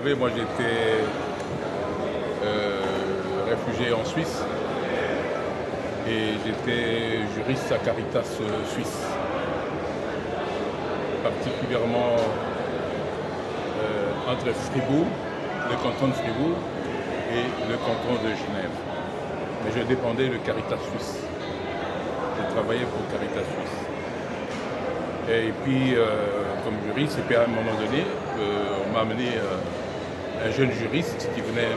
savez, moi j'étais réfugié en Suisse et j'étais juriste à Caritas Suisse, particulièrement entre Fribourg, le canton de Fribourg et le canton de Genève. Mais je dépendais de Caritas Suisse. Je travaillais pour Caritas Suisse. Et puis, comme juriste, et puis à un moment donné, on m'a amené un jeune juriste qui venait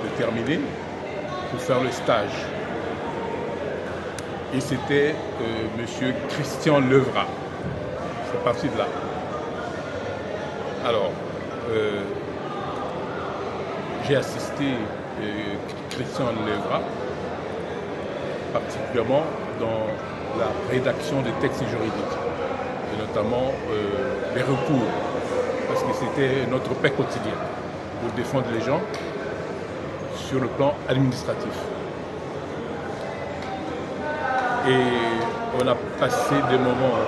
de terminer pour faire le stage. Et c'était M. Christian Levrat. C'est parti de là. Alors, j'ai assisté Christian Levrat, particulièrement dans la rédaction des textes juridiques, et notamment les recours, parce que c'était notre paix quotidienne pour défendre les gens sur le plan administratif. Et on a passé des moments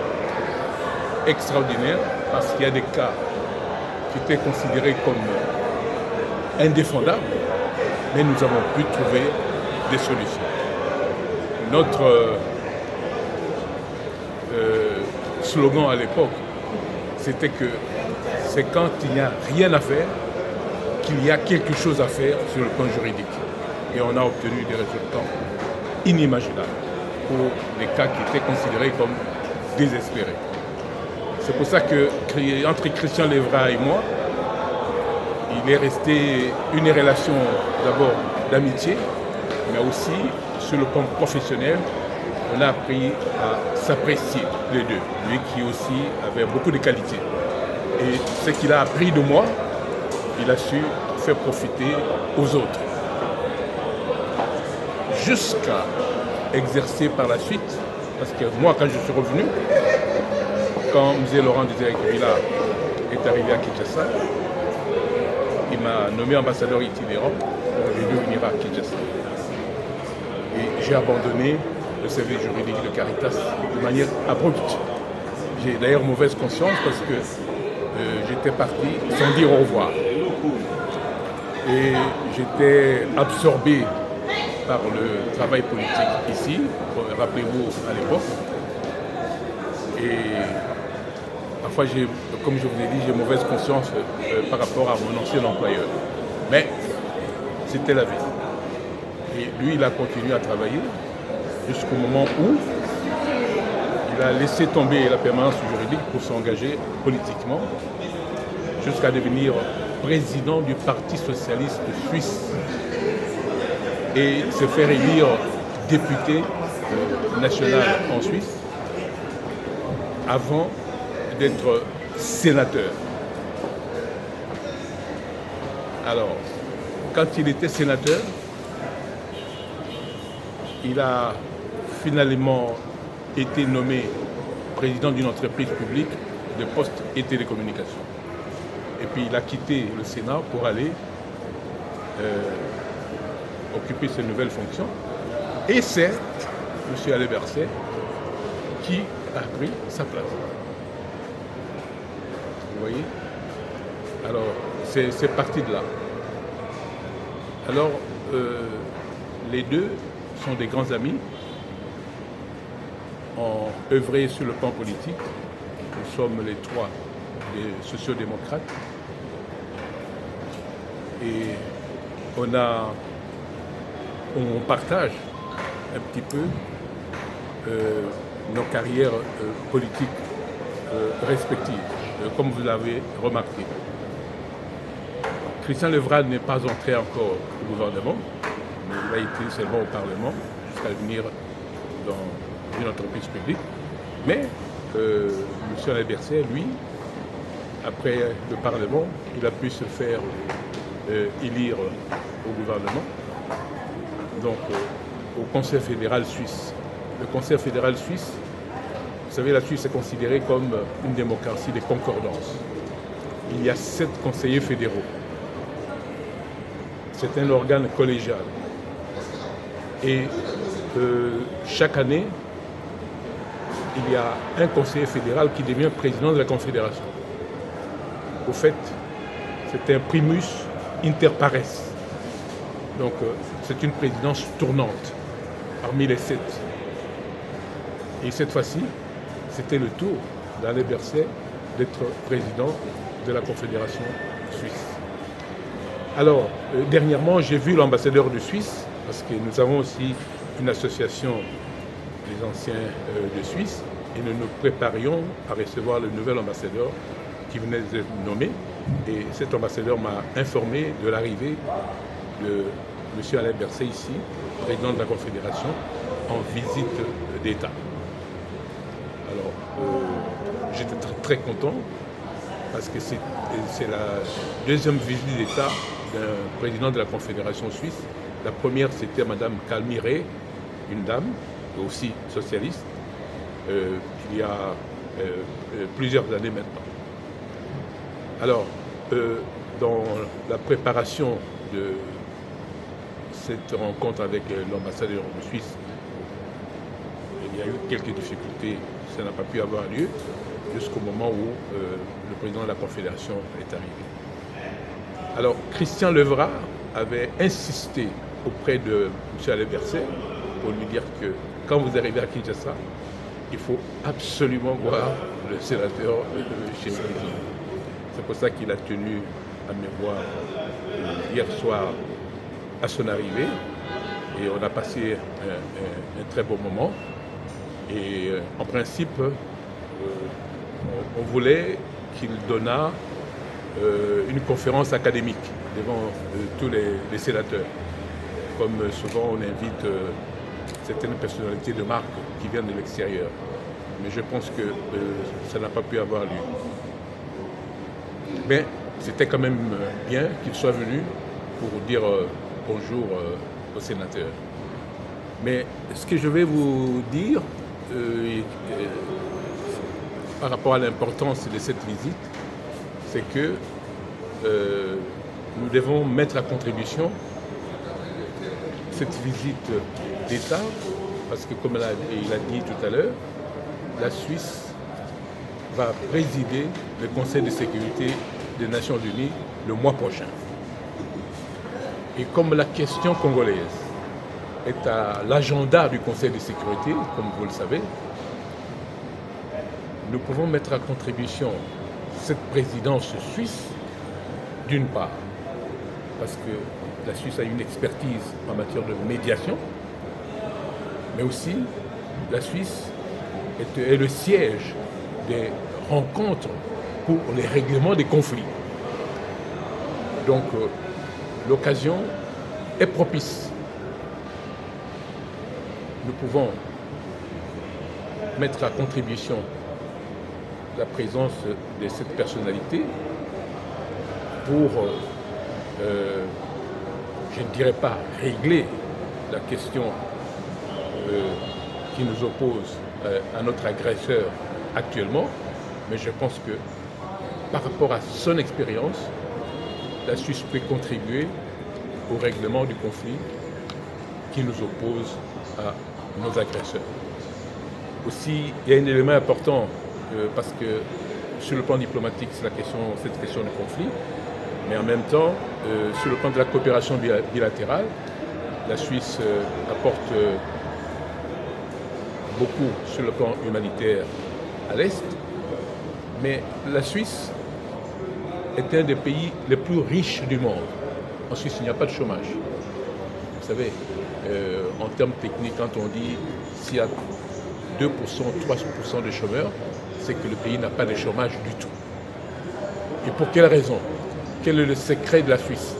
extraordinaires parce qu'il y a des cas qui étaient considérés comme indéfendables, mais nous avons pu trouver des solutions. Notre slogan à l'époque, c'était que c'est quand il n'y a rien à faire qu'il y a quelque chose à faire sur le plan juridique. Et on a obtenu des résultats inimaginables pour des cas qui étaient considérés comme désespérés. C'est pour ça que, entre Christian Levrat et moi, il est resté une relation d'abord d'amitié, mais aussi sur le plan professionnel, on a appris à s'apprécier les deux. Lui qui aussi avait beaucoup de qualités. Et ce qu'il a appris de moi, il a su faire profiter aux autres. Jusqu'à exercer par la suite, parce que moi quand je suis revenu, quand M. Laurent Désiré-Kabila est arrivé à Kinshasa, il m'a nommé ambassadeur itinérant pour venir à Kinshasa. Et j'ai abandonné le service juridique de Caritas de manière abrupte. J'ai d'ailleurs mauvaise conscience parce que j'étais parti sans dire au revoir. Et j'étais absorbé par le travail politique ici, rappelez-vous à l'époque. Et parfois, comme je vous ai dit, j'ai mauvaise conscience par rapport à mon ancien employeur. Mais c'était la vie. Et lui, il a continué à travailler jusqu'au moment où il a laissé tomber la permanence juridique pour s'engager politiquement jusqu'à devenir président du Parti socialiste suisse et se faire élire député national en Suisse avant d'être sénateur. Alors, quand il était sénateur, il a finalement été nommé président d'une entreprise publique de postes et télécommunications. Et puis il a quitté le Sénat pour aller occuper ses nouvelles fonctions. Et c'est M. Alain Berset qui a pris sa place. Vous voyez? Alors, c'est parti de là. Alors, les deux sont des grands amis, ont œuvré sur le plan politique. Nous sommes les trois des sociodémocrates. Et on partage un petit peu nos carrières politiques respectives, comme vous l'avez remarqué. Christian Levrat n'est pas entré encore au gouvernement, mais il a été seulement au Parlement jusqu'à venir dans une entreprise publique. Mais M. Alain Berset, lui, après le Parlement, il a pu se faire élire au gouvernement, donc au Conseil fédéral suisse. Le Conseil fédéral suisse, vous savez, la Suisse est considérée comme une démocratie de concordance. Il y a 7 conseillers fédéraux. C'est un organe collégial. Et chaque année, il y a un conseiller fédéral qui devient président de la Confédération. Au fait, C'est un primus inter pares. Donc c'est une présidence tournante parmi les 7. Et cette fois-ci, c'était le tour d'Alain Berset d'être président de la Confédération suisse. Alors, dernièrement, j'ai vu l'ambassadeur de Suisse, parce que nous avons aussi une association des anciens de Suisse, et nous nous préparions à recevoir le nouvel ambassadeur qui venait d'être nommé. Et cet ambassadeur m'a informé de l'arrivée de M. Alain Berset ici, président de la Confédération, en visite d'État. Alors, j'étais très content parce que c'est la deuxième visite d'État d'un président de la Confédération suisse. La première, c'était Mme Calmiré, une dame, aussi socialiste, il y a plusieurs années maintenant. Alors, dans la préparation de cette rencontre avec l'ambassadeur de Suisse, il y a eu quelques difficultés, ça n'a pas pu avoir lieu jusqu'au moment où le président de la Confédération est arrivé. Alors, Christian Levrat avait insisté auprès de M. Alain Berset pour lui dire que quand vous arrivez à Kinshasa, il faut absolument voir le sénateur chez lui. C'est pour ça qu'il a tenu à me voir hier soir à son arrivée. Et on a passé un très beau moment. Et en principe, on voulait qu'il donnât une conférence académique devant tous les sénateurs. Comme souvent on invite certaines personnalités de marque qui viennent de l'extérieur. Mais je pense que ça n'a pas pu avoir lieu. Mais c'était quand même bien qu'il soit venu pour dire bonjour aux sénateurs. Mais ce que je vais vous dire par rapport à l'importance de cette visite, c'est que nous devons mettre à contribution cette visite d'État, parce que comme il a dit tout à l'heure, la Suisse va présider le Conseil de sécurité des Nations Unies le mois prochain. Et comme la question congolaise est à l'agenda du Conseil de sécurité, comme vous le savez, nous pouvons mettre à contribution cette présidence suisse, d'une part, parce que la Suisse a une expertise en matière de médiation, mais aussi la Suisse est le siège des rencontres pour les règlements des conflits. Donc l'occasion est propice. Nous pouvons mettre à contribution la présence de cette personnalité pour, je ne dirais pas régler la question qui nous oppose à notre agresseur actuellement, mais je pense que par rapport à son expérience, la Suisse peut contribuer au règlement du conflit qui nous oppose à nos agresseurs. Aussi, il y a un élément important parce que sur le plan diplomatique, c'est cette question du conflit, mais en même temps, sur le plan de la coopération bilatérale, la Suisse apporte beaucoup sur le plan humanitaire à l'Est, mais la Suisse est un des pays les plus riches du monde. En Suisse, il n'y a pas de chômage. Vous savez, en termes techniques, quand on dit s'il y a 2%, 3% de chômeurs, c'est que le pays n'a pas de chômage du tout. Et pour quelle raison? Quel est le secret de la Suisse?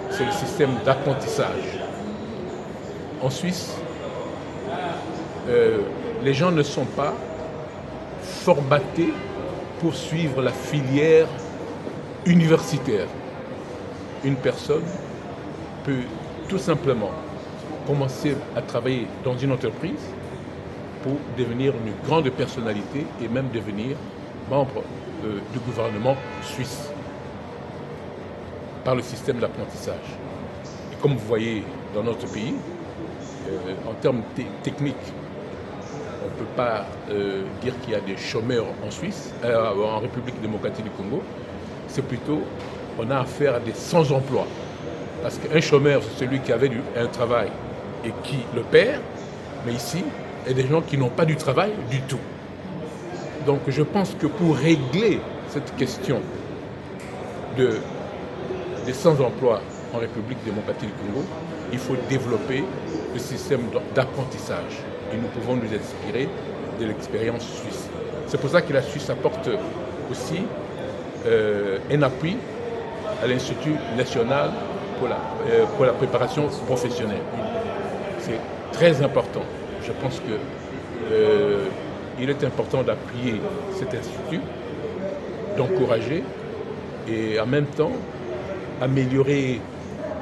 C'est le système d'apprentissage. En Suisse, les gens ne sont pas formatés pour suivre la filière universitaire. Une personne peut tout simplement commencer à travailler dans une entreprise pour devenir une grande personnalité et même devenir membre du gouvernement suisse par le système d'apprentissage. Et comme vous voyez dans notre pays, en termes techniques, on ne peut pas dire qu'il y a des chômeurs en Suisse, en République démocratique du Congo. C'est plutôt on a affaire à des sans-emploi. Parce qu'un chômeur, c'est celui qui avait un travail et qui le perd. Mais ici, il y a des gens qui n'ont pas du travail du tout. Donc je pense que pour régler cette question des sans-emploi en République démocratique du Congo, il faut développer le système d'apprentissage. Et nous pouvons nous inspirer de l'expérience suisse. C'est pour ça que la Suisse apporte aussi un appui à l'Institut national pour la préparation professionnelle. C'est très important. Je pense qu'il est important d'appuyer cet institut, d'encourager et en même temps améliorer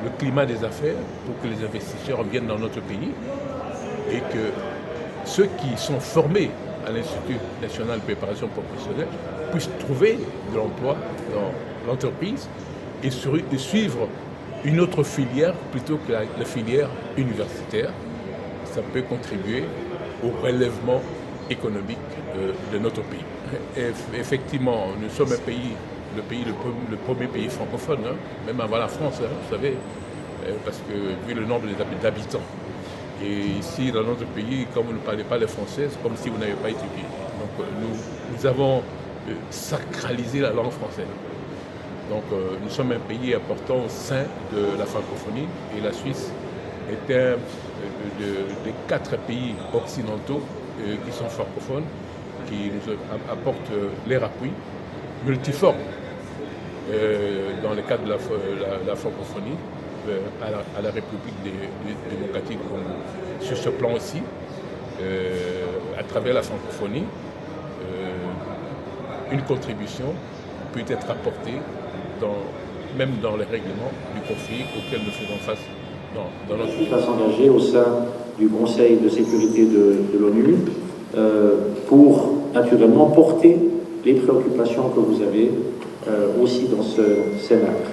le climat des affaires pour que les investisseurs viennent dans notre pays et que ceux qui sont formés à l'Institut national de préparation professionnelle puissent trouver de l'emploi dans l'entreprise et suivre une autre filière plutôt que la filière universitaire. Ça peut contribuer au relèvement économique de notre pays. Et effectivement, nous sommes le premier pays francophone, hein, même avant la France, hein, vous savez, parce que vu le nombre d'habitants. Et ici, dans notre pays, comme vous ne parlez pas le français, c'est comme si vous n'avez pas étudié. Donc nous avons sacralisé la langue française. Donc nous sommes un pays important au sein de la francophonie et la Suisse est un des 4 pays occidentaux qui sont francophones, qui nous apportent leur appui multiforme dans le cadre de la francophonie à la République démocratique du Congo. Sur ce plan aussi, à travers la francophonie, une contribution peut être apportée même dans les règlements du conflit auquel nous faisons face dans notre pays. Il va s'engager au sein du Conseil de sécurité de l'ONU pour naturellement porter les préoccupations que vous avez aussi dans ce scénario.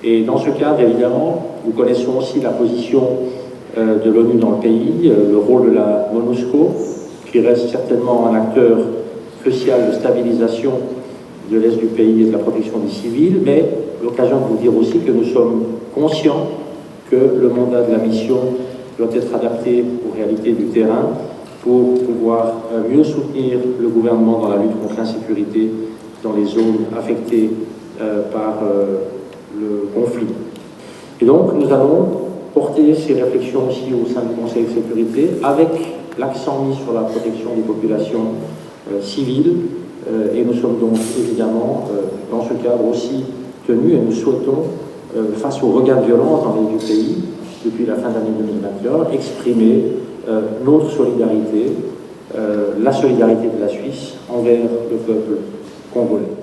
Et dans ce cadre, évidemment, nous connaissons aussi la position de l'ONU dans le pays, le rôle de la MONUSCO, qui reste certainement un acteur crucial de stabilisation de l'Est du pays et de la protection des civils, mais l'occasion de vous dire aussi que nous sommes conscients que le mandat de la mission doit être adapté aux réalités du terrain pour pouvoir mieux soutenir le gouvernement dans la lutte contre l'insécurité dans les zones affectées par le conflit. Et donc nous allons porter ces réflexions aussi au sein du Conseil de sécurité avec l'accent mis sur la protection des populations civiles et nous sommes donc évidemment dans ce cadre aussi tenus et nous souhaitons face au regain de violence dans les du pays depuis la fin de l'année 2021 exprimer notre solidarité, la solidarité de la Suisse envers le peuple congolais.